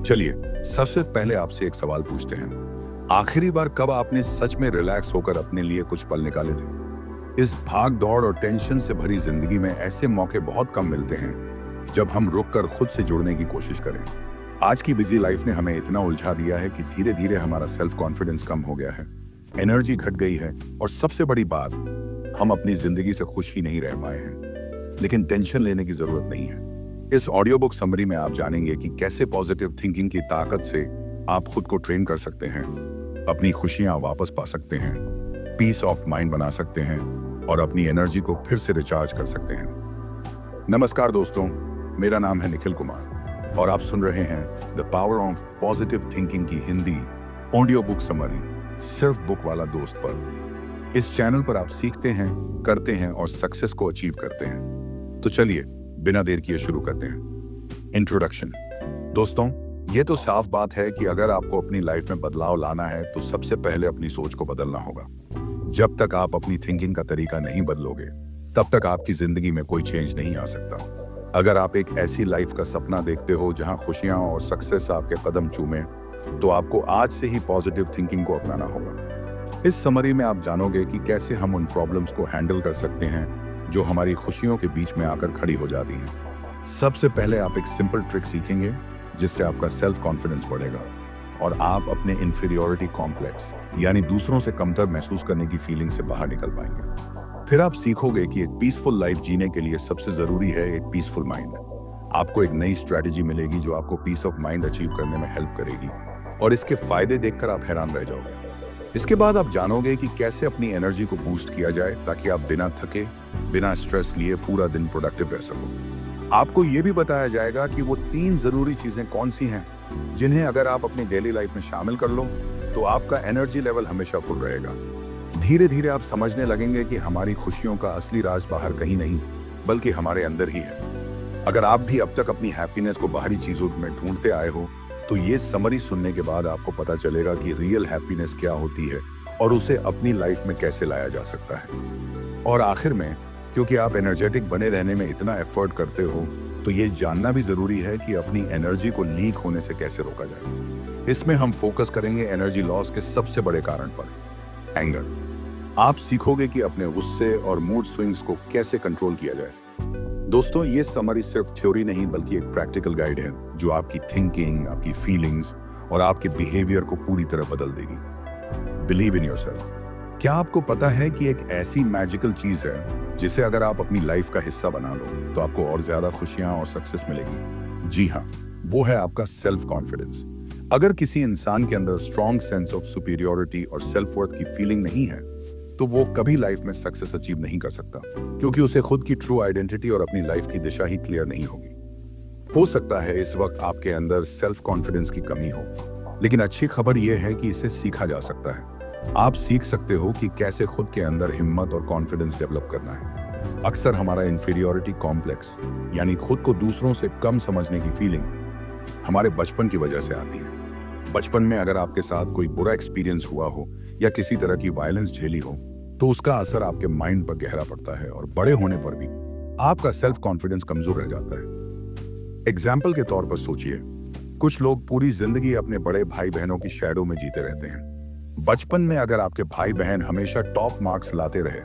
चलिए, सबसे पहले आपसे एक सवाल पूछते हैं। आखिरी बार कब आपने सच में रिलैक्स होकर अपने लिए कुछ पल निकाले थे? इस भाग दौड़ और टेंशन से भरी जिंदगी में ऐसे मौके बहुत कम मिलते हैं जब हम रुककर खुद से जुड़ने की कोशिश करें। आज की बिजी लाइफ ने हमें इतना उलझा दिया है कि धीरे धीरे हमारा सेल्फ कॉन्फिडेंस कम हो गया है, एनर्जी घट गई है और सबसे बड़ी बात, हम अपनी जिंदगी से खुश ही नहीं रह पाए हैं। लेकिन टेंशन लेने की जरूरत नहीं है। इस ऑडियो बुक समरी में आप जानेंगे कि कैसे पॉजिटिव थिंकिंग की ताकत से आप खुद को ट्रेन कर सकते हैं, अपनी खुशियां वापस पा सकते हैं, पीस ऑफ माइंड बना सकते हैं और अपनी एनर्जी को फिर से रिचार्ज कर सकते हैं। नमस्कार दोस्तों, मेरा नाम है निखिल कुमार और आप सुन रहे हैं the power of positive thinking की हिंदी ऑडियो बुक समरी, सिर्फ बुक वाला दोस्त पर। इस चैनल पर आप सीखते हैं, करते हैं और सक्सेस को अचीव करते हैं। तो चलिए बिना देर किए शुरू करते हैं। इंट्रोडक्शन। दोस्तों, ये तो साफ बात है कि अगर आपको अपनी लाइफ में बदलाव लाना है तो सबसे पहले अपनी सोच को बदलना होगा। जब तक आप अपनी थिंकिंग का तरीका नहीं बदलोगे तब तक आपकी जिंदगी में कोई चेंज नहीं आ सकता। अगर आप एक ऐसी लाइफ का सपना देखते हो जहां खुशियां और सक्सेस आपके कदम चूमे, तो आपको आज से ही पॉजिटिव थिंकिंग को अपनाना होगा। इस समरी में आप जानोगे कि कैसे हम उन प्रॉब्लम्स को हैंडल कर सकते हैं जो हमारी खुशियों के बीच में आकर खड़ी हो जाती हैं। सबसे पहले आप एक सिंपल ट्रिक सीखेंगे जिससे आपका सेल्फ कॉन्फिडेंस बढ़ेगा और आप अपने इंफीरियोरिटी कॉम्प्लेक्स यानी दूसरों से कमतर महसूस करने की फीलिंग से बाहर निकल पाएंगे। फिर आप सीखोगे कि एक पीसफुल लाइफ जीने के लिए सबसे जरूरी है एक पीसफुल माइंड। आपको एक नई स्ट्रेटेजी मिलेगी जो आपको पीस ऑफ माइंड अचीव करने में हेल्प करेगी और इसके फायदे देखकर आप हैरान रह जाओगे। इसके बाद आप जानोगे कि कैसे अपनी एनर्जी को बूस्ट किया जाए ताकि आप बिना थके, बिना स्ट्रेस लिए पूरा दिन प्रोडक्टिव रह सको। आपको यह भी बताया जाएगा कि वो 3 जरूरी चीजें कौन सी हैं जिन्हें अगर आप अपनी डेली लाइफ में शामिल कर लो तो आपका एनर्जी लेवल हमेशा फुल रहेगा। धीरे धीरे आप समझने लगेंगे कि हमारी खुशियों का असली राज बाहर कहीं नहीं बल्कि हमारे अंदर ही है। अगर आप भी अब तक अपनी हैप्पीनेस को बाहरी चीजों में ढूंढते आए हो तो ये समरी सुनने के बाद आपको पता चलेगा कि रियल हैप्पीनेस क्या होती है और उसे अपनी लाइफ में कैसे लाया जा सकता है। और आखिर में, क्योंकि आप एनर्जेटिक बने रहने में इतना एफर्ट करते हो तो ये जानना भी जरूरी है कि अपनी एनर्जी को लीक होने से कैसे रोका जाए। इसमें हम फोकस करेंगे एनर्जी लॉस के सबसे बड़े कारण पर, एंगर। आप सीखोगे कि अपने गुस्से और मूड स्विंग्स को कैसे कंट्रोल किया जाए। दोस्तों, ये समरी सिर्फ थ्योरी नहीं बल्कि एक प्रैक्टिकल गाइड है जो आपकी थिंकिंग, आपकी फीलिंग्स और आपके बिहेवियर को पूरी तरह बदल देगी। Believe in yourself. क्या आपको पता है कि एक ऐसी मैजिकल चीज है जिसे अगर आप अपनी लाइफ का हिस्सा बना लो तो आपको और ज्यादा खुशियां और सक्सेस मिलेगी? जी हाँ, वो है आपका सेल्फ कॉन्फिडेंस। अगर किसी इंसान के अंदर स्ट्रॉन्ग सेंस ऑफ सुपीरियोरिटी और सेल्फ वर्थ की फीलिंग नहीं है तो वो कभी लाइफ में सक्सेस अचीव नहीं कर सकता, क्योंकि उसे खुद की ट्रू आइडेंटिटी और अपनी लाइफ की दिशा ही क्लियर नहीं होगी। हो सकता है इस वक्त आपके अंदर सेल्फ कॉन्फिडेंस की कमी हो, लेकिन अच्छी खबर यह है कि इसे सीखा जा सकता है। आप सीख सकते हो कि कैसे खुद के अंदर हिम्मत और कॉन्फिडेंस डेवलप करना है। अक्सर हमारा इंफीरियोरिटी कॉम्प्लेक्स यानी खुद को दूसरों से कम समझने की फीलिंग हमारे बचपन की वजह से आती है। बचपन में अगर आपके साथ कोई बुरा एक्सपीरियंस हुआ हो या किसी तरह की वायलेंस झेली हो तो उसका असर आपके माइंड पर गहरा पड़ता है और बड़े होने पर भी आपका सेल्फ कॉन्फिडेंस कमजोर रह जाता है। एग्जाम्पल के तौर पर सोचिए, कुछ लोग पूरी जिंदगी अपने बड़े भाई बहनों की शैडो में जीते रहते हैं। बचपन में अगर आपके भाई बहन हमेशा टॉप मार्क्स लाते रहे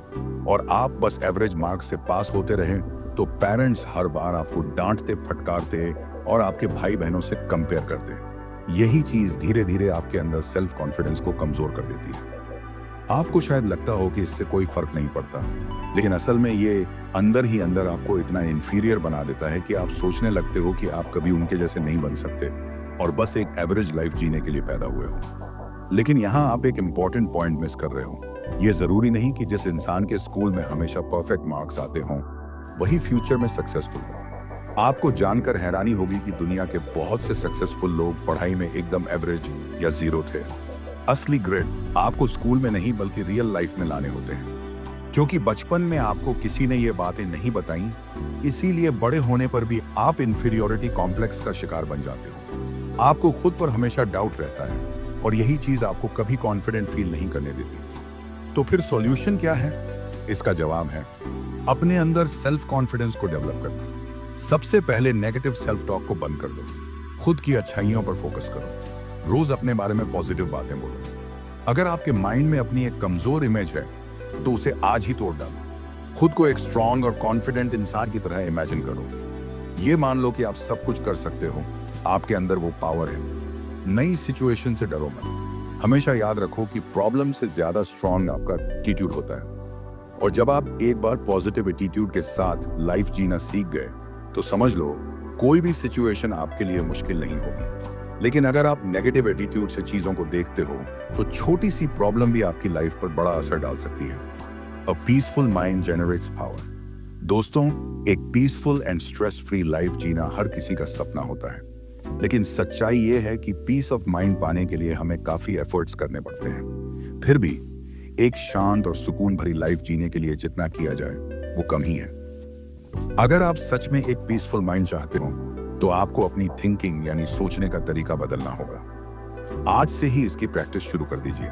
और आप बस एवरेज मार्क्स से पास होते रहे तो पेरेंट्स हर बार आपको डांटते, फटकारते और आपके भाई बहनों से कंपेयर करते। यही चीज धीरे धीरे आपके अंदर सेल्फ कॉन्फिडेंस को कमजोर कर देती है। आपको शायद लगता हो कि इससे कोई फर्क नहीं पड़ता, लेकिन असल में ये अंदर ही अंदर आपको इतना इंफीरियर बना देता है कि आप सोचने लगते हो कि आप कभी उनके जैसे नहीं बन सकते और बस एक एवरेज लाइफ जीने के लिए पैदा हुए हो। लेकिन यहाँ आप एक इम्पॉर्टेंट पॉइंट मिस कर रहे हो। ये जरूरी नहीं कि जिस इंसान के स्कूल में हमेशा परफेक्ट मार्क्स आते हों वही फ्यूचर में सक्सेसफुल हो। आपको जानकर हैरानी होगी कि दुनिया के बहुत से सक्सेसफुल लोग पढ़ाई में एकदम एवरेज या जीरो थे। असली ग्रेड आपको स्कूल में नहीं बल्कि रियल लाइफ में लाने होते हैं। क्योंकि बचपन में आपको किसी ने ये बातें नहीं बताई, इसीलिए बड़े होने पर भी आप इंफीरियोरिटी कॉम्प्लेक्स का शिकार बन जाते हो। आपको खुद पर हमेशा डाउट रहता है और यही चीज आपको कभी कॉन्फिडेंट फील नहीं करने देती। तो फिर सॉल्यूशन क्या है? इसका जवाब है अपने अंदर सेल्फ कॉन्फिडेंस को डेवलप करना। सबसे पहले नेगेटिव सेल्फ टॉक को बंद कर दो। खुद की अच्छाइयों पर फोकस करो। रोज अपने बारे में पॉजिटिव बातें बोलो। अगर आपके माइंड में अपनी एक कमजोर इमेज है तो उसे आज ही तोड़ डालो। खुद को एक स्ट्रांग और कॉन्फिडेंट इंसान की तरह इमेजिन करो। ये मान लो कि आप सब कुछ कर सकते हो, आपके अंदर वो पावर है। नई सिचुएशन से डरो मत। हमेशा याद रखो कि प्रॉब्लम से ज्यादा स्ट्रांग आपका एटीट्यूड होता है। और जब आप एक बार पॉजिटिव एटीट्यूड के साथ लाइफ जीना सीख गए तो समझ लो कोई भी सिचुएशन आपके लिए मुश्किल नहीं होगी। लेकिन अगर आप नेगेटिव एटीट्यूड से चीजों को देखते हो तो छोटी सी प्रॉब्लम भी आपकी लाइफ पर बड़ा असर डाल सकती है। A peaceful mind generates power. दोस्तों, एक peaceful and stress free life जीना हर किसी का सपना होता है, लेकिन सच्चाई ये है कि पीस ऑफ माइंड पाने के लिए हमें काफी एफर्ट्स करने पड़ते हैं। फिर भी एक शांत और सुकून भरी लाइफ जीने के लिए जितना किया जाए वो कम ही है। अगर आप सच में एक पीसफुल माइंड चाहते हो तो आपको अपनी थिंकिंग यानी सोचने का तरीका बदलना होगा। आज से ही इसकी प्रैक्टिस शुरू कर दीजिए।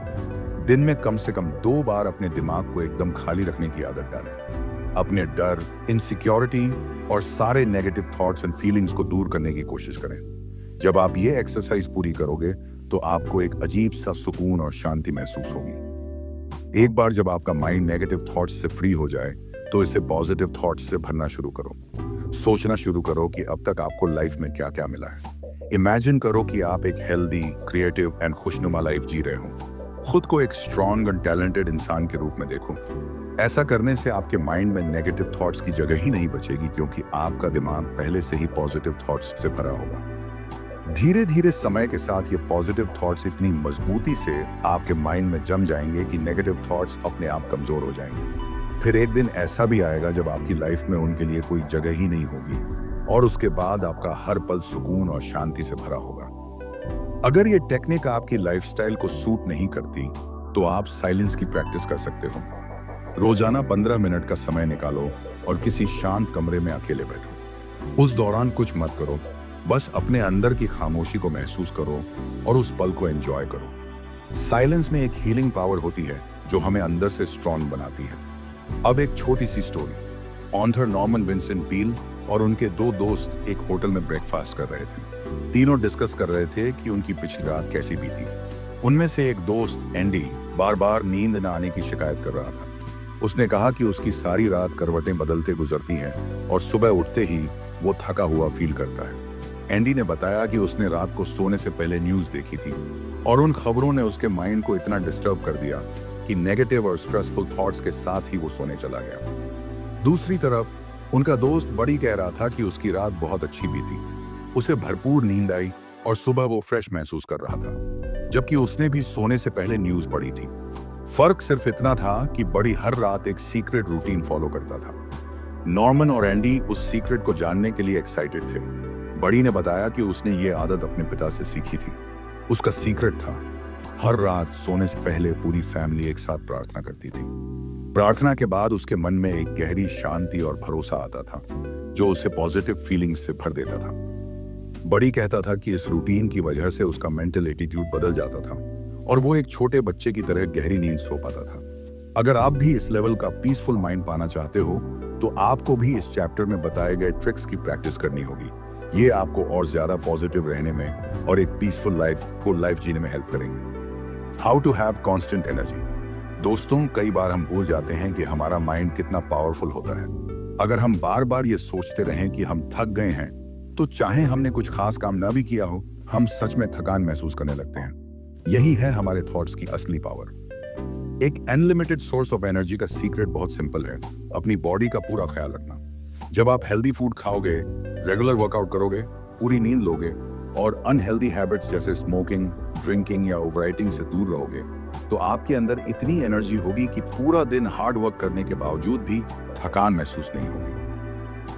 दिन में कम से कम 2 बार अपने दिमाग को एकदम खाली रखने की आदत डालें। अपने डर, इनसिक्योरिटी और सारे नेगेटिव थॉट्स एंड फीलिंग्स को दूर करने की कोशिश करें। जब आप ये एक्सरसाइज पूरी करोगे तो आपको एक अजीब सा सुकून और शांति महसूस होगी। एक बार जब आपका माइंड नेगेटिव थॉट्स से फ्री हो जाए तो इसे पॉजिटिव थॉट्स से भरना शुरू करो। सोचना शुरू करो कि अब तक आपको लाइफ में क्या क्या मिला है। इमेजिन करो कि आप एक हेल्दी, क्रिएटिव एंड खुशनुमा लाइफ जी रहे हो। खुद को एक स्ट्रॉन्ग एंड टैलेंटेड इंसान के रूप में देखो। ऐसा करने से आपके माइंड में नेगेटिव थॉट्स की जगह ही नहीं बचेगी, क्योंकि आपका दिमाग पहले से ही पॉजिटिव थॉट्स से भरा होगा। धीरे धीरे समय के साथ ये पॉजिटिव थॉट्स इतनी मजबूती से आपके माइंड में जम जाएंगे कि नेगेटिव थॉट्स अपने आप कमजोर हो जाएंगे। फिर एक दिन ऐसा भी आएगा जब आपकी लाइफ में उनके लिए कोई जगह ही नहीं होगी और उसके बाद आपका हर पल सुकून और शांति से भरा होगा। अगर ये टेक्निक आपकी लाइफस्टाइल को सूट नहीं करती तो आप साइलेंस की प्रैक्टिस कर सकते हो। रोजाना 15 मिनट का समय निकालो और किसी शांत कमरे में अकेले बैठो। उस दौरान कुछ मत करो, बस अपने अंदर की खामोशी को महसूस करो और उस पल को एंजॉय करो। साइलेंस में एक हीलिंग पावर होती है जो हमें अंदर से स्ट्रॉन्ग बनाती है। अब एक छोटी सी story. Author Norman Vincent Peale और उनके 2 दोस्त एक होटल में ब्रेकफास्ट कर रहे थे। तीनों डिस्कस कर रहे थे कि उनकी पिछली रात कैसी बीती। उनमें से एक दोस्त एंडी बार बार नींद न आने की शिकायत कर रहा था। उसने कहा कि उसकी सारी रात करवटें बदलते गुजरती हैं और सुबह उठते ही वो थका हुआ फील करता है। एंडी ने बताया कि उसने रात को सोने से पहले न्यूज देखी थी और उन खबरों ने उसके माइंड को इतना डिस्टर्ब कर दिया कि नेगेटिव और स्ट्रेसफुल थॉट्स के साथ ही वो सोने चला गया। दूसरी तरफ उनका दोस्त बड़ी कह रहा था कि उसकी रात बहुत अच्छी बीती, उसे भरपूर नींद आई और सुबह वो फ्रेश महसूस कर रहा था, जबकि उसने भी सोने से पहले न्यूज पढ़ी थी। फर्क सिर्फ इतना था कि बड़ी हर रात एक सीक्रेट रूटीन फॉलो करता था। नॉर्मन और एंडी उस सीक्रेट को जानने के लिए एक्साइटेड थे। बड़ी ने बताया कि उसने ये आदत अपने पिता से सीखी थी। उसका सीक्रेट था, हर रात सोने से पहले पूरी फैमिली एक साथ प्रार्थना करती थी। प्रार्थना के बाद उसके मन में एक गहरी शांति और भरोसा आता था जो उसे पॉजिटिव फीलिंग्स से भर देता था। बड़ी कहता था कि इस रूटीन की वजह से उसका मेंटल एटीट्यूड बदल जाता था और वो एक छोटे बच्चे की तरह गहरी नींद सो पाता था। अगर आप भी इस लेवल का पीसफुल माइंड पाना चाहते हो तो आपको भी इस चैप्टर में बताए गए ट्रिक्स की प्रैक्टिस करनी होगी। ये आपको और ज्यादा पॉजिटिव रहने में और एक पीसफुल लाइफ जीने में हेल्प करेंगे। How to have constant energy. दोस्तों, कई बार हम भूल जाते हैं कि हमारा माइंड कितना पावरफुल होता है। अगर हम बार बार ये सोचते रहें कि हम थक गए हैं तो चाहे हमने कुछ खास काम ना भी किया हो, हम सच में थकान महसूस करने लगते हैं। यही है हमारे थॉट्स की असली पावर। एक अनलिमिटेड सोर्स ऑफ एनर्जी का सीक्रेट बहुत सिंपल है, अपनी बॉडी का पूरा ख्याल रखना। जब आप हेल्दी फूड खाओगे, रेगुलर वर्कआउट करोगे, पूरी नींद लोगे और अनहेल्दी हैबिट्स जैसे स्मोकिंग, ड्रिंकिंग या ओवरईटिंग से दूर रहोगे तो आपके अंदर इतनी एनर्जी होगी कि पूरा दिन हार्ड वर्क करने के बावजूद भी थकान महसूस नहीं होगी।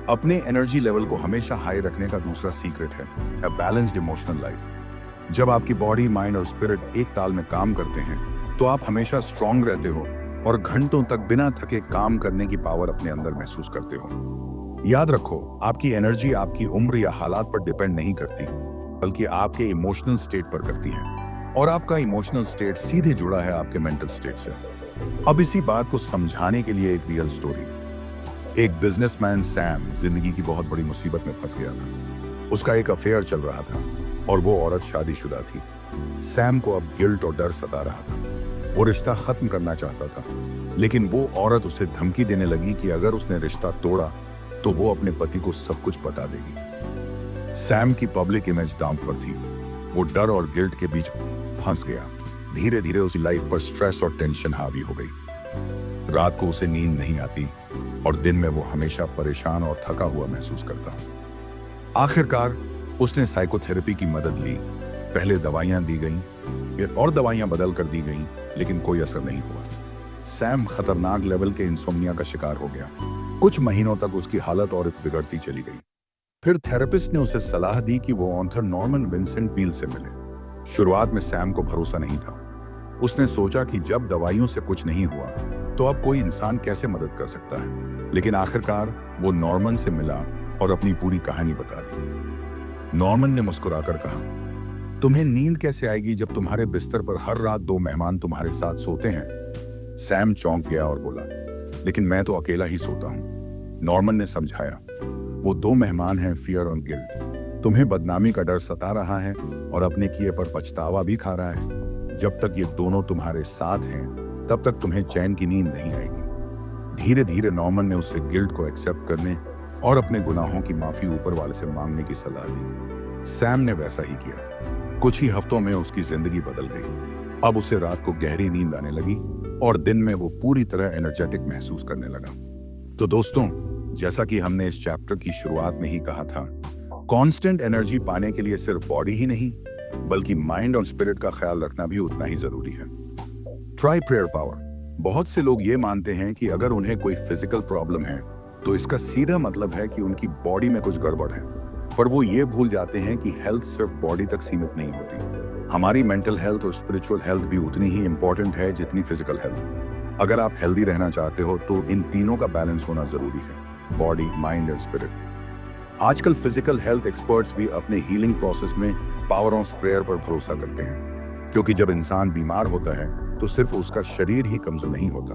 अपने एनर्जी लेवल को हमेशा हाई रखने का दूसरा सीक्रेट है अ बैलेंस्ड इमोशनल लाइफ। जब आपकी बॉडी, माइंड और स्पिरिट एक ताल में काम करते हैं तो आप हमेशा स्ट्रांग रहते हो और घंटों तक बिना थके काम करने की पावर अपने अंदर महसूस करते हो। याद रखो, आपकी एनर्जी आपकी उम्र या हालात पर डिपेंड नहीं करती, बल्कि आपके इमोशनल स्टेट पर करती है और आपका इमोशनल स्टेट सीधे जुड़ा है आपके मेंटल स्टेट से। अब इसी बात को समझाने के लिए एक रियल स्टोरी। एक बिजनेसमैन सैम जिंदगी की बहुत बड़ी मुसीबत में फंस गया था। उसका एक अफेयर चल रहा था और वो औरत शादीशुदा थी। सैम को अब गिल्ट और डर सता रहा था। वो रिश्ता खत्म करना चाहता था, लेकिन वो औरत उसे धमकी देने लगी कि अगर उसने रिश्ता तोड़ा तो वो अपने पति को सब कुछ बता देगी। सैम की पब्लिक इमेज दांव पर थी। वो डर और गिल्ट के बीच फंस गया। धीरे धीरे उसकी लाइफ पर स्ट्रेस और टेंशन हावी हो गई। रात को उसे नींद नहीं आती और दिन में वो हमेशा परेशान और थका हुआ महसूस करता। आखिरकार उसने साइकोथेरेपी की मदद ली। पहले दवाइयां दी गईं, फिर और दवाइयां बदल कर दी गईं, लेकिन कोई असर नहीं हुआ। सैम खतरनाक लेवल के इंसोम्निया का शिकार हो गया। कुछ महीनों तक उसकी हालत और बिगड़ती चली गई। फिर थेरेपिस्ट ने उसे सलाह दी कि वो ऑथर नॉर्मन विंसेंट पील से मिले। शुरुआत में सैम को भरोसा नहीं था। उसने सोचा कि जब दवाइयों से कुछ नहीं हुआ तो अब कोई इंसान कैसे मदद कर सकता है। लेकिन आखिरकार वो नॉर्मन से मिला और अपनी पूरी कहानी बता दी। नॉर्मन ने मुस्कुराकर कहा, तुम्हें नींद कैसे आएगी जब तुम्हारे बिस्तर पर हर रात 2 मेहमान तुम्हारे साथ सोते हैं? सैम चौंक गया और बोला, लेकिन मैं तो अकेला ही सोता हूं। नॉर्मन ने समझाया, वो 2 मेहमान हैं, फियर और गिल्ट। तुम्हें बदनामी का डर सता रहा है और अपने किए पर पछतावा भी खा रहा है। जब तक ये दोनों तुम्हारे साथ हैं तब तक तुम्हें चैन की नींद नहीं आएगी। धीरे धीरे नॉर्मन ने उसे गिल्ट को एक्सेप्ट करने और अपने गुनाहों की माफी ऊपर वाले से मांगने की सलाह दी। सैम ने वैसा ही किया। कुछ ही हफ्तों में उसकी जिंदगी बदल गई। अब उसे रात को गहरी नींद आने लगी और दिन में वो पूरी तरह एनर्जेटिक महसूस करने लगा। तो दोस्तों, जैसा कि हमने इस चैप्टर की शुरुआत में ही कहा था, कांस्टेंट एनर्जी पाने के लिए सिर्फ बॉडी ही नहीं बल्कि माइंड और स्पिरिट का ख्याल रखना भी उतना ही जरूरी है। Try prayer power. बहुत से लोग ये मानते हैं कि अगर उन्हें कोई फिजिकल प्रॉब्लम है तो इसका सीधा मतलब है कि उनकी बॉडी में कुछ गड़बड़ है, पर वो ये भूल जाते हैं कि हेल्थ सिर्फ बॉडी तक सीमित नहीं होती। हमारी मेंटल हेल्थ और स्पिरिचुअल हेल्थ भी उतनी ही इंपॉर्टेंट है जितनी फिजिकल हेल्थ। अगर आप हेल्दी रहना चाहते हो तो इन तीनों का बैलेंस होना जरूरी है, बॉडी, माइंड और स्पिरिट। आजकल फिजिकल हेल्थ एक्सपर्ट्स भी अपने हीलिंग प्रोसेस में पावर ऑफ प्रेयर पर भरोसा करते हैं, क्योंकि जब इंसान बीमार होता है तो सिर्फ उसका शरीर ही कमजोर नहीं होता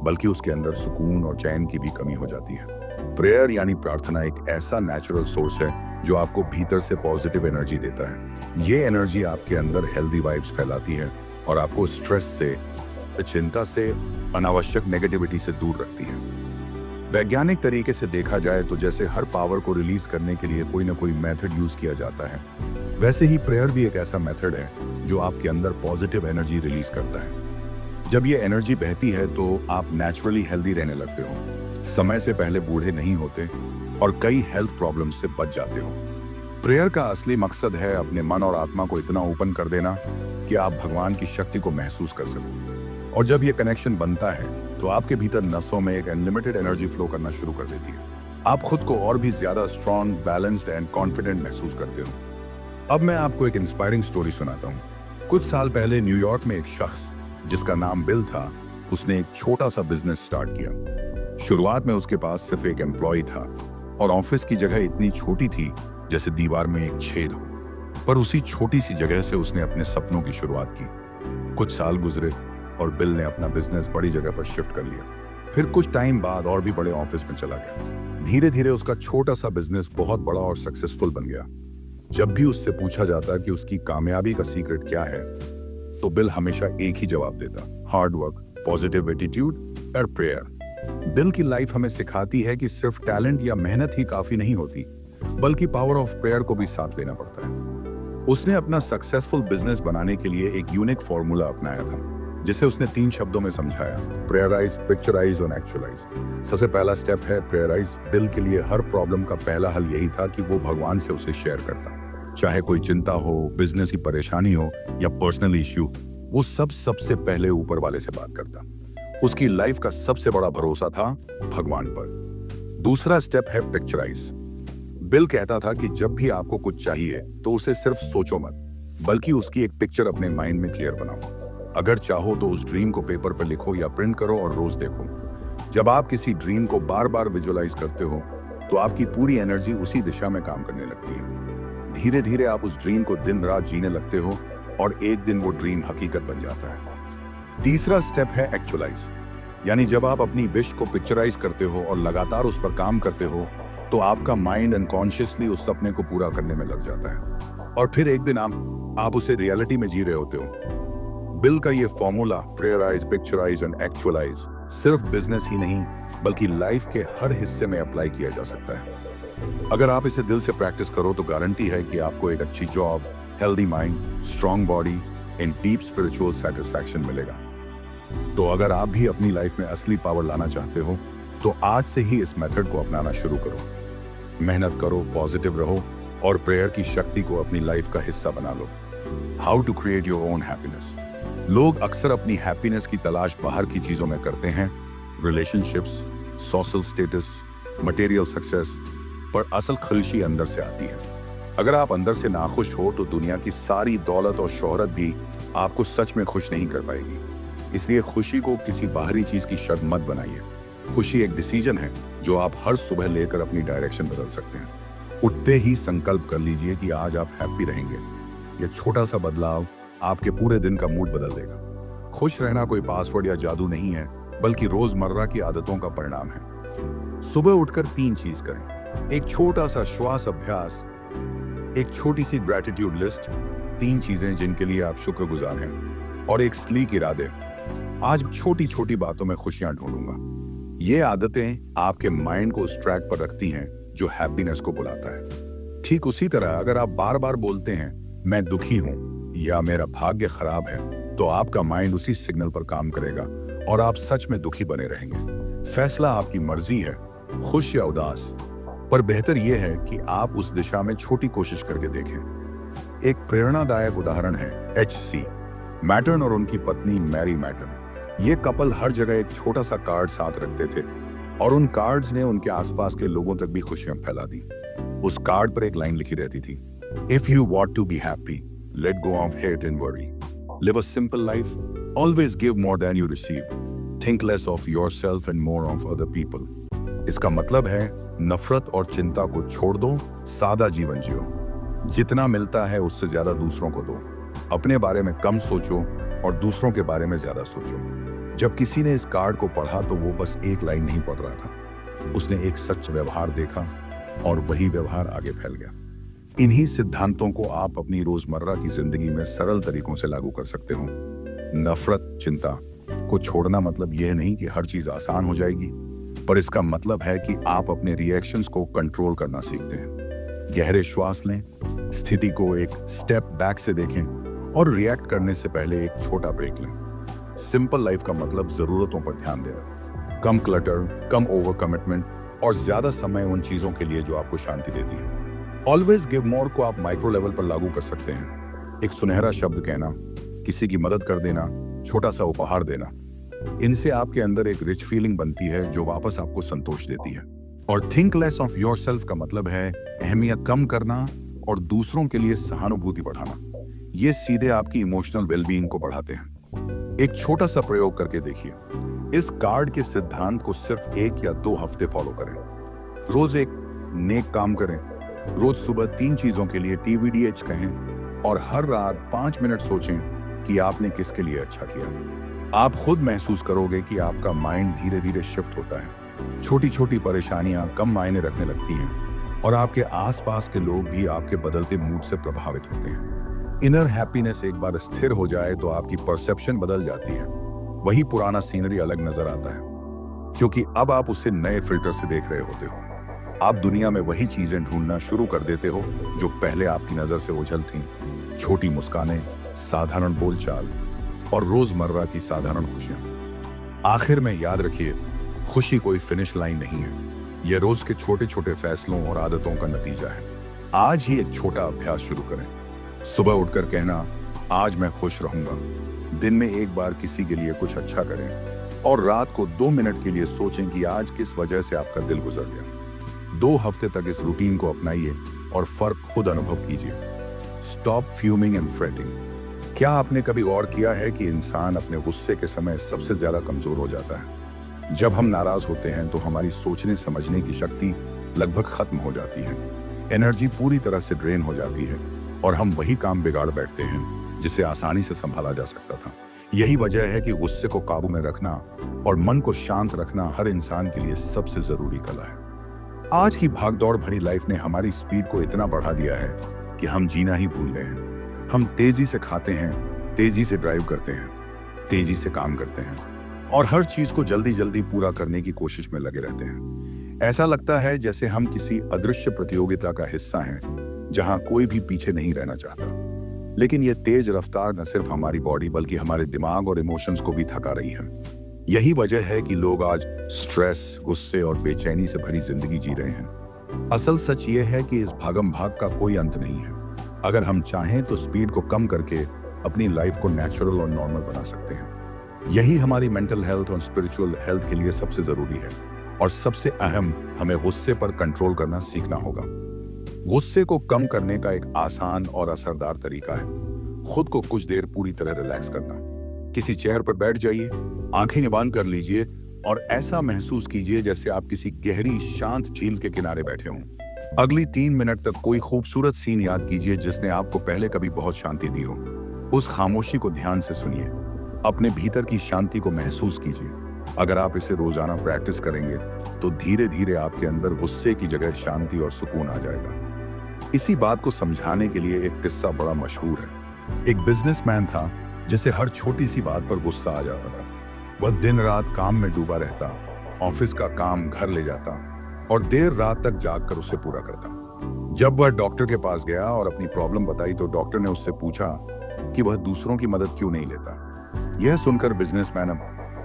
बल्कि उसके अंदर सुकून और चैन की भी कमी हो जाती है। प्रेयर यानी प्रार्थना एक ऐसा नेचुरल सोर्स है जो आपको भीतर से पॉजिटिव एनर्जी देता है। ये एनर्जी आपके अंदर हेल्दी वाइब्स फैलाती है और आपको स्ट्रेस से, चिंता से, अनावश्यक नेगेटिविटी से दूर रखती है। वैज्ञानिक तरीके से देखा जाए तो जैसे हर पावर को रिलीज करने के लिए कोई ना कोई मेथड यूज किया जाता है, वैसे ही प्रेयर भी एक ऐसा मेथड है जो आपके अंदर पॉजिटिव एनर्जी रिलीज करता है। जब ये एनर्जी बहती है तो आप नेचुरली हेल्दी रहने लगते हो, समय से पहले बूढ़े नहीं होते और कई हेल्थ प्रॉब्लम्स से बच जाते हो। प्रेयर का असली मकसद है अपने मन और आत्मा को इतना ओपन कर देना कि आप भगवान की शक्ति को महसूस कर सको। और जब ये कनेक्शन बनता है तो आपके भीतर नसों में एक अनलिमिटेड एनर्जी फ्लो करना शुरू कर देती है। आप खुद को और भी ज्यादा स्ट्रॉन्ग, बैलेंस्ड एंड कॉन्फिडेंट महसूस करते हो। अब मैं आपको एक इंस्पायरिंग स्टोरी सुनाता हूँ। कुछ साल पहले न्यूयॉर्क में एक शख्स जिसका नाम बिल था, उसने एक छोटा सा बिजनेस स्टार्ट किया। शुरुआत में उसके पास सिर्फ एक एम्प्लॉय था और ऑफिस की जगह इतनी छोटी थी जैसे दीवार में एक छेद हो। पर उसी छोटी सी जगह से उसने अपने सपनों की शुरुआत की। कुछ साल गुजरे और बिल ने अपना बिजनेस बड़ी जगह पर शिफ्ट कर लिया। फिर कुछ टाइम बाद और भी बड़े ऑफिस में चला गया। धीरे धीरे उसका छोटा सा बिजनेस बहुत बड़ा और सक्सेसफुल बन गया। जब भी उससे पूछा जाता कि उसकी कामयाबी का सीक्रेट क्या है, तो बिल हमेशा एक ही जवाब देता, हार्ड वर्क, पॉजिटिव एटीट्यूड और प्रेयर। बिल की लाइफ हमें सिखाती है कि सिर्फ टैलेंट या मेहनत ही काफी नहीं होती, बल्कि पावर ऑफ प्रेयर को भी साथ लेना पड़ता है। उसने अपना सक्सेसफुल बिजनेस बनाने के लिए एक यूनिक फॉर्मूला अपनाया था, जिसे उसने 3 शब्दों में समझाया, प्रेयराइज, पिक्चराइज और एक्चुअलाइज। सबसे पहला स्टेप है प्रेयराइज। बिल के लिए हर प्रॉब्लम का पहला हल यही था कि वो भगवान से उसे शेयर करता। चाहे कोई चिंता हो, बिजनेस की परेशानी हो या पर्सनल इश्यू, वो सबसे पहले ऊपर वाले से बात करता। उसकी लाइफ का सबसे बड़ा भरोसा था भगवान पर। दूसरा स्टेप है पिक्चराइज। बिल कहता था कि जब भी आपको कुछ चाहिए तो उसे सिर्फ सोचो मत, बल्कि उसकी एक पिक्चर अपने माइंड में क्लियर बनाओ। अगर चाहो तो उस ड्रीम को पेपर पर लिखो या प्रिंट करो और रोज देखो। जब आप किसी ड्रीम को बार बार विजुअलाइज करते हो तो आपकी पूरी एनर्जी उसी दिशा में काम करने लगती है। धीरे धीरे आप उस ड्रीम को दिन रात जीने लगते हो और एक दिन वो ड्रीम हकीकत बन जाता है। तीसरा स्टेप है एक्चुअलाइज, यानी जब आप अपनी विश को पिक्चराइज करते हो और लगातार उस पर काम करते हो तो आपका माइंड अनकॉन्शियसली उस सपने को पूरा करने में लग जाता है और फिर एक दिन आप उसे रियलिटी में जी रहे होते हो। बिल का ये फॉर्मूला प्रेयराइज, पिक्चराइज एंड एक्चुअलाइज सिर्फ बिजनेस ही नहीं बल्कि लाइफ के हर हिस्से में अप्लाई किया जा सकता है। अगर आप इसे दिल से प्रैक्टिस करो तो गारंटी है कि आपको एक अच्छी job, healthy mind, strong body and deep spiritual satisfaction मिलेगा। तो अगर आप भी अपनी लाइफ में असली पावर लाना चाहते हो तो आज से ही इस मेथड को अपनाना शुरू करो। मेहनत करो, पॉजिटिव रहो और प्रेयर की शक्ति को अपनी लाइफ का हिस्सा बना लो। How to create your own happiness. लोग अक्सर अपनी हैप्पीनेस की तलाश बाहर की चीजों में करते हैं, relationships, social status, material success, पर असल खुशी अंदर से आती है। अगर आप अंदर से नाखुश हो तो दुनिया की सारी दौलत और शोहरत भी आपको सच में खुश नहीं कर पाएगी। इसलिए खुशी को किसी बाहरी चीज की शर्त मत बनाइए। खुशी एक डिसीजन है जो आप हर सुबह लेकर अपनी डायरेक्शन बदल सकते हैं। उठते ही संकल्प कर लीजिए कि आज आप हैप्पी रहेंगे। यह छोटा सा बदलाव आपके पूरे दिन का मूड बदल देगा। खुश रहना कोई पासवर्ड या जादू नहीं है बल्कि रोजमर्रा की आदतों का परिणाम है। सुबह उठकर 3 चीज करें। एक छोटा सा श्वास अभ्यास, एक छोटी सी ग्रैटिट्यूड लिस्ट, 3 चीजें जिनके लिए आप शुक्रगुजार हैं, और एक स्लीक इरादे। आज छोटी छोटी बातों में खुशियां ढूंढूंगा। ये आदतें आपके माइंड को उस ट्रैक पर रखती हैं जो हैप्पीनेस को बुलाता है। ठीक उसी तरह अगर आप बार बार बोलते हैं मैं दुखी हूं या मेरा भाग्य खराब है तो आपका माइंड उसी सिग्नल पर काम करेगा और आप सच में दुखी बने रहेंगे। फैसला आपकी मर्जी है, खुश या उदास, पर बेहतर यह है कि आप उस दिशा में छोटी कोशिश करके देखें। एक प्रेरणादायक उदाहरण है H.C. मैटर्न और उनकी पत्नी मैरी मैटर्न। ये कपल हर जगह एक छोटा सा कार्ड साथ रखते थे और उन कार्ड्स ने उनके आसपास के लोगों तक भी खुशियां फैला दी। उस कार्ड पर एक लाइन लिखी रहती थी, if you want to be happy, let go of hate and worry, live a simple life, always give more than you receive, think less of yourself and more of other people. इसका मतलब है नफरत और चिंता को छोड़ दो, सादा जीवन जियो। जितना मिलता है उससे ज्यादा दूसरों को दो। अपने बारे में कम सोचो और दूसरों के बारे में ज्यादा सोचो। जब किसी ने इस कार्ड को पढ़ा तो वो बस एक लाइन नहीं पढ़ रहा था, उसने एक सच व्यवहार देखा और वही व्यवहार आगे फैल गया। इन्हीं सिद्धांतों को आप अपनी रोजमर्रा की जिंदगी में सरल तरीकों से लागू कर सकते हो। नफरत, चिंता को छोड़ना मतलब यह नहीं कि हर चीज आसान हो जाएगी, पर इसका मतलब है कि आप अपने रिएक्शंस को कंट्रोल करना सीखते हैं। गहरे श्वास लें, स्थिति को एक स्टेप बैक से देखें और रिएक्ट करने से पहले एक छोटा ब्रेक लें। सिंपल लाइफ का मतलब जरूरतों पर ध्यान देना, कम क्लटर, कम ओवर कमिटमेंट और ज्यादा समय उन चीजों के लिए जो आपको शांति देती है। ऑलवेज गिव मोर को आप माइक्रो लेवल पर लागू कर सकते हैं। एक सुनहरा शब्द कहना, किसी की मदद कर देना, छोटा सा उपहार देना, इनसे आपके अंदर एक रिच फीलिंग बनती है जो वापस आपको संतोष देती है। और थिंक लेस ऑफ योरसेल्फ का मतलब है अहमियत कम करना और दूसरों के लिए सहानुभूति बढ़ाना। ये सीधे आपकी इमोशनल वेलबीइंग को बढ़ाते हैं। एक छोटा सा प्रयोग करके देखिए। इस कार्ड के सिद्धांत को सिर्फ 1 या 2 हफ्ते फॉलो करें। रोज एक नेक काम करें, रोज सुबह 3 चीजों के लिए TBDH कहें और हर रात 5 मिनट सोचें कि आपने किसके लिए अच्छा किया। आप खुद महसूस करोगे कि आपका माइंड धीरे धीरे शिफ्ट होता है। छोटी छोटी परेशानियां कम मायने रखने लगती हैं और आपके आसपास के लोग भी आपके बदलते मूड से प्रभावित होते हैं। इनर हैप्पीनेस एक बार स्थिर हो जाए तो आपकी परसेप्शन बदल जाती है। वही पुराना सीनरी अलग नजर आता है क्योंकि अब आप उसे नए फिल्टर से देख रहे होते हो। आप दुनिया में वही चीजें ढूंढना शुरू कर देते हो जो पहले आपकी नजर से ओझल थीं। छोटी मुस्कानें, साधारण बोलचाल और रोजमर्रा की साधारण खुशियां। आखिर में याद रखिए, खुशी कोई फिनिश लाइन नहीं है, यह रोज के छोटे छोटे फैसलों और आदतों का नतीजा है। आज ही एक छोटा अभ्यास शुरू करें। सुबह उठकर कहना, आज मैं खुश रहूंगा। दिन में एक बार किसी के लिए कुछ अच्छा करें और रात को 2 मिनट के लिए सोचें कि आज किस वजह से आपका दिल गुजर गया। 2 हफ्ते तक इस रूटीन को अपनाइए और फर्क खुद अनुभव कीजिए। Stop fuming and fretting. क्या आपने कभी गौर किया है कि इंसान अपने गुस्से के समय सबसे ज्यादा कमजोर हो जाता है? जब हम नाराज होते हैं तो हमारी सोचने समझने की शक्ति लगभग खत्म हो जाती है। एनर्जी पूरी तरह से ड्रेन हो जाती है और हम वही काम बिगाड़ बैठते हैं जिसे आसानी से संभाला जा सकता था। यही वजह है कि गुस्से को काबू में रखना और मन को शांत रखना हर इंसान के लिए सबसे जरूरी कला है। आज की भागदौड़ भरी लाइफ ने हमारी स्पीड को इतना बढ़ा दिया है कि हम जीना ही भूल गए हैं। हम तेजी से खाते हैं, तेजी से ड्राइव करते हैं, तेजी से काम करते हैं और हर चीज को जल्दी जल्दी पूरा करने की कोशिश में लगे रहते हैं। ऐसा लगता है जैसे हम किसी अदृश्य प्रतियोगिता का हिस्सा हैं, जहां कोई भी पीछे नहीं रहना चाहता। लेकिन यह तेज रफ्तार न सिर्फ हमारी बॉडी बल्कि हमारे दिमाग और इमोशंस को भी थका रही है। यही वजह है कि लोग आज स्ट्रेस, गुस्से और बेचैनी से भरी जिंदगी जी रहे हैं। असल सच ये है कि इस भागम भाग का कोई अंत नहीं है। अगर हम चाहें तो स्पीड को कम करके अपनी लाइफ को नेचुरल और नॉर्मल बना सकते हैं। यही हमारी मेंटल हेल्थ और स्पिरिचुअल हेल्थ के लिए सबसे जरूरी है। और सबसे अहम, हमें गुस्से पर कंट्रोल करना सीखना होगा। गुस्से को कम करने का एक आसान और असरदार तरीका है खुद को कुछ देर पूरी तरह रिलैक्स करना। किसी चेयर पर बैठ जाइए, आंखें बंद कर लीजिए और ऐसा महसूस कीजिए जैसे आप किसी गहरी शांत झील के किनारे बैठे हों। अगली 3 मिनट तक कोई खूबसूरत सीन याद कीजिए जिसने आपको पहले कभी बहुत शांति दी हो। उस खामोशी को ध्यान से सुनिए, अपने भीतर की शांति को महसूस कीजिए। अगर आप इसे रोजाना प्रैक्टिस करेंगे तो धीरे धीरे आपके अंदर गुस्से की जगह शांति और सुकून आ जाएगा। इसी बात को समझाने के लिए एक किस्सा बड़ा मशहूर है। एक बिजनेसमैन था जिसे हर छोटी सी बात पर गुस्सा आ जाता था। वह दिन रात काम में डूबा रहता, ऑफिस का काम घर ले जाता और देर रात तक जागकर उसे पूरा करता। जब वह डॉक्टर के पास गया और अपनी प्रॉब्लम बताई तो डॉक्टर ने उससे पूछा कि वह दूसरों की मदद क्यों नहीं लेता। यह सुनकर बिजनेसमैन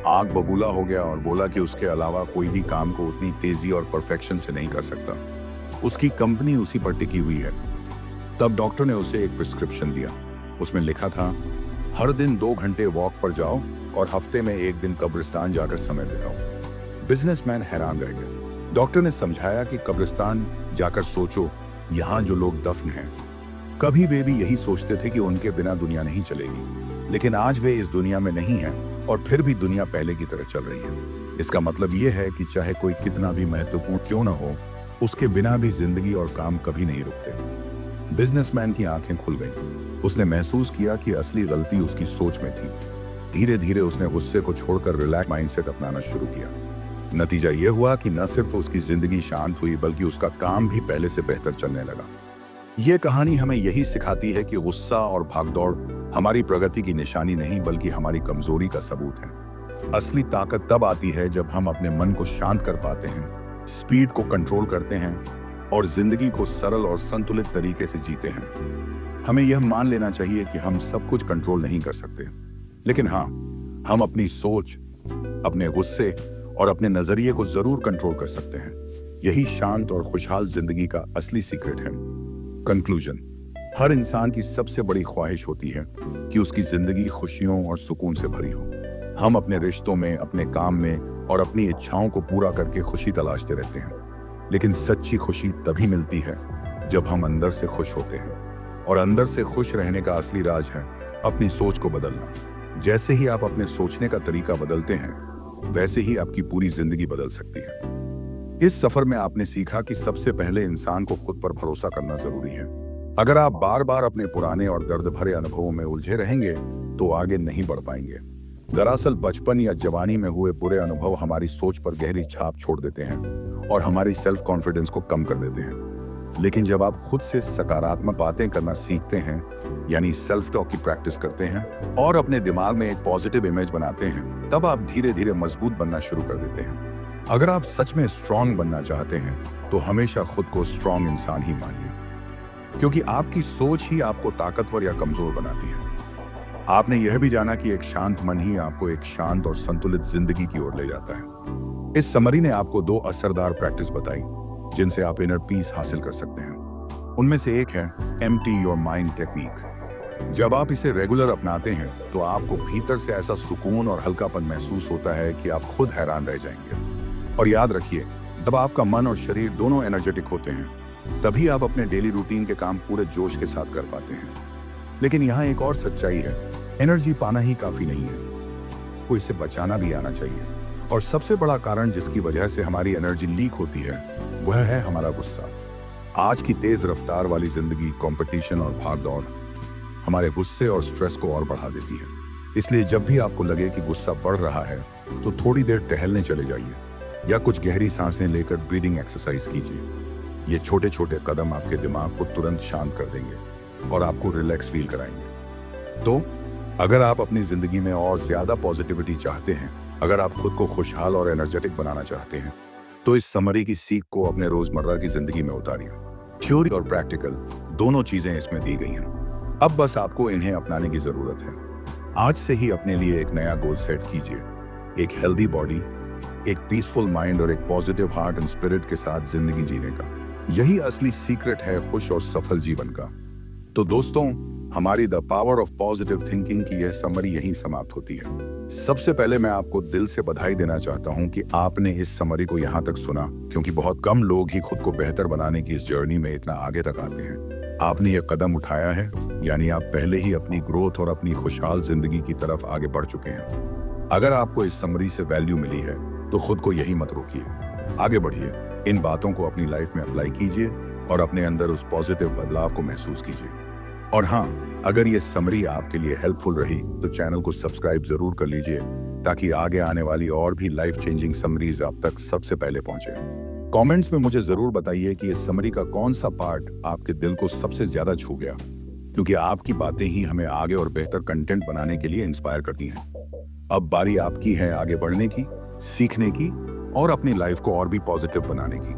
आग बबूला हो गया और बोला कि उसके अलावा कोई भी काम को उतनी तेजी और परफेक्शन से नहीं कर सकता। उसकी कंपनी उसी पर टिकी हुई है। तब डॉक्टर ने उसे एक प्रिस्क्रिप्शन दिया। उसमें लिखा था, हर दिन 2 घंटे वॉक पर जाओ और हफ्ते में 1 दिन कब्रिस्तान जाकर समय बिताओ। बिजनेसमैन हैरान रह गया। डॉक्टर ने समझाया कि कब्रिस्तान जाकर सोचो, यहाँ जो लोग दफन हैं, कभी वे भी यही सोचते थे कि उनके बिना दुनिया नहीं चलेगी। लेकिन आज वे इस दुनिया में नहीं हैं और फिर भी दुनिया पहले की तरह चल रही है। इसका मतलब ये है कि चाहे कोई कितना भी महत्वपूर्ण क्यों न हो, उसके बिना भी जिंदगी और काम कभी नहीं रुकते। बिजनेसमैन की आंखें खुल गईं। उसने महसूस किया कि असली गलती उसकी सोच में थी। धीरे धीरे उसने गुस्से को छोड़कर रिलैक्स माइंडसेट अपनाना शुरू किया। नतीजा यह हुआ कि न सिर्फ उसकी जिंदगी शांत हुई बल्कि उसका काम भी पहले से बेहतर चलने लगा। यह कहानी हमें यही सिखाती है कि गुस्सा और भागदौड़ हमारी प्रगति की निशानी नहीं बल्कि हमारी कमजोरी का सबूत है। असली ताकत तब आती है जब हम अपने मन को शांत कर पाते हैं, स्पीड को कंट्रोल करते हैं और जिंदगी को सरल और संतुलित तरीके से जीते हैं। हमें यह मान लेना चाहिए कि हम सब कुछ कंट्रोल नहीं कर सकते, लेकिन हाँ, हम अपनी सोच, अपने गुस्से और अपने नजरिए को जरूर कंट्रोल कर सकते हैं। यही शांत और खुशहाल जिंदगी का असली सीक्रेट है। कंक्लूजन, हर इंसान की सबसे बड़ी ख्वाहिश होती है कि उसकी जिंदगी खुशियों और सुकून से भरी हो। हम अपने रिश्तों में, अपने काम में और अपनी इच्छाओं को पूरा करके खुशी तलाशते रहते हैं, लेकिन सच्ची खुशी तभी मिलती है जब हम अंदर से खुश होते हैं। और अंदर से खुश रहने का असली राज है अपनी सोच को बदलना। जैसे ही आप अपने सोचने का तरीका बदलते हैं, वैसे ही आपकी पूरी जिंदगी बदल सकती है। इस सफर में आपने सीखा कि सबसे पहले इंसान को खुद पर भरोसा करना जरूरी है। अगर आप बार बार अपने पुराने और दर्द भरे अनुभवों में उलझे रहेंगे तो आगे नहीं बढ़ पाएंगे। दरअसल बचपन या जवानी में हुए बुरे अनुभव हमारी सोच पर गहरी छाप छोड़ देते हैं और हमारी सेल्फ कॉन्फिडेंस को कम कर देते हैं। लेकिन जब आप खुद से सकारात्मक बातें करना सीखते हैं, यानी सेल्फ टॉक की प्रैक्टिस करते हैं और अपने दिमाग में एक पॉजिटिव इमेज बनाते हैं, तब आप धीरे धीरे मजबूत बनना शुरू कर देते हैं। अगर आप सच में स्ट्रांग बनना चाहते हैं तो हमेशा खुद को स्ट्रांग इंसान ही मानिए, क्योंकि आपकी सोच ही आपको ताकतवर या कमजोर बनाती है। आपने यह भी जाना कि एक शांत मन ही आपको एक शांत और संतुलित जिंदगी की ओर ले जाता है। इस समरी ने आपको 2 असरदार प्रैक्टिस बताई जिनसे आप इनर पीस हासिल कर सकते हैं। उनमें से एक है एम्प्टी योर माइंड टेक्निक। जब आप इसे रेगुलर अपनाते हैं तो आपको भीतर से ऐसा सुकून और हल्कापन महसूस होता है कि आप खुद हैरान रह जाएंगे। और याद रखिए, जब आपका मन और शरीर दोनों एनर्जेटिक होते हैं, तभी आप अपने डेली रूटीन के काम पूरे जोश के साथ कर पाते हैं। लेकिन यहाँ एक और सच्चाई है, एनर्जी पाना ही काफी नहीं है, को इसे बचाना भी आना चाहिए। और सबसे बड़ा कारण जिसकी वजह से हमारी एनर्जी लीक होती है, वह है हमारा गुस्सा। आज की तेज रफ्तार वाली जिंदगी, कंपटीशन और भागदौड़ हमारे गुस्से और स्ट्रेस को और बढ़ा देती है। इसलिए जब भी आपको लगे कि गुस्सा बढ़ रहा है तो थोड़ी देर टहलने चले जाइए, या कुछ गहरी सांसें लेकर ब्रीदिंग एक्सरसाइज कीजिए। ये छोटे छोटे कदम आपके दिमाग को तुरंत शांत कर देंगे और आपको रिलैक्स फील कराएंगे। तो अगर आप अपनी जिंदगी में और ज्यादा पॉजिटिविटी चाहते हैं, अगर आप खुद को खुशहाल और एनर्जेटिक बनाना चाहते हैं, तो इस समरी की सीख को अपने रोजमर्रा की जिंदगी में उतारिए। थ्योरी और प्रैक्टिकल दोनों चीजें इसमें दी गई हैं। अब बस आपको इन्हें अपनाने की जरूरत है। आज से ही अपने लिए एक नया गोल सेट कीजिए, एक हेल्दी बॉडी, एक पीसफुल माइंड और एक पॉजिटिव हार्ट एंड स्पिरिट के साथ जिंदगी जीने का। यही असली सीक्रेट है खुश और सफल जीवन का। तो दोस्तों, हमारी the power of positive thinking की यह समरी यहीं समाप्त होती है। सबसे पहले मैं आपको दिल से बधाई देना चाहता हूं कि आपने इस समरी को यहां तक सुना, क्योंकि बहुत कम लोग ही खुद को बेहतर बनाने की इस जर्नी में इतना आगे तक आते हैं। आपने ये कदम उठाया है, यानी आप पहले ही अपनी ग्रोथ और अपनी खुशहाल जिंदगी की तरफ आगे बढ़ चुके हैं। अगर आपको इस समरी से वैल्यू मिली है तो खुद को यही मत रोकिए, आगे बढ़िए। इन बातों को अपनी लाइफ में अप्लाई कीजिए और अपने अंदर उस पॉजिटिव बदलाव को महसूस कीजिए। और हाँ, अगर ये समरी आपके लिए हेल्पफुल रही तो चैनल को सब्सक्राइब जरूर कर लीजिए, ताकि आगे आने वाली और भी लाइफ चेंजिंग समरीज आप तक सबसे पहले पहुंचे। कमेंट्स में मुझे जरूर बताइए कि इस समरी का कौन सा पार्ट आपके दिल को सबसे ज्यादा छू गया, क्योंकि आपकी बातें ही हमें आगे और बेहतर कंटेंट बनाने के लिए इंस्पायर करती हैं। अब बारी आपकी है आगे बढ़ने की, सीखने की और अपनी लाइफ को और भी पॉजिटिव बनाने की।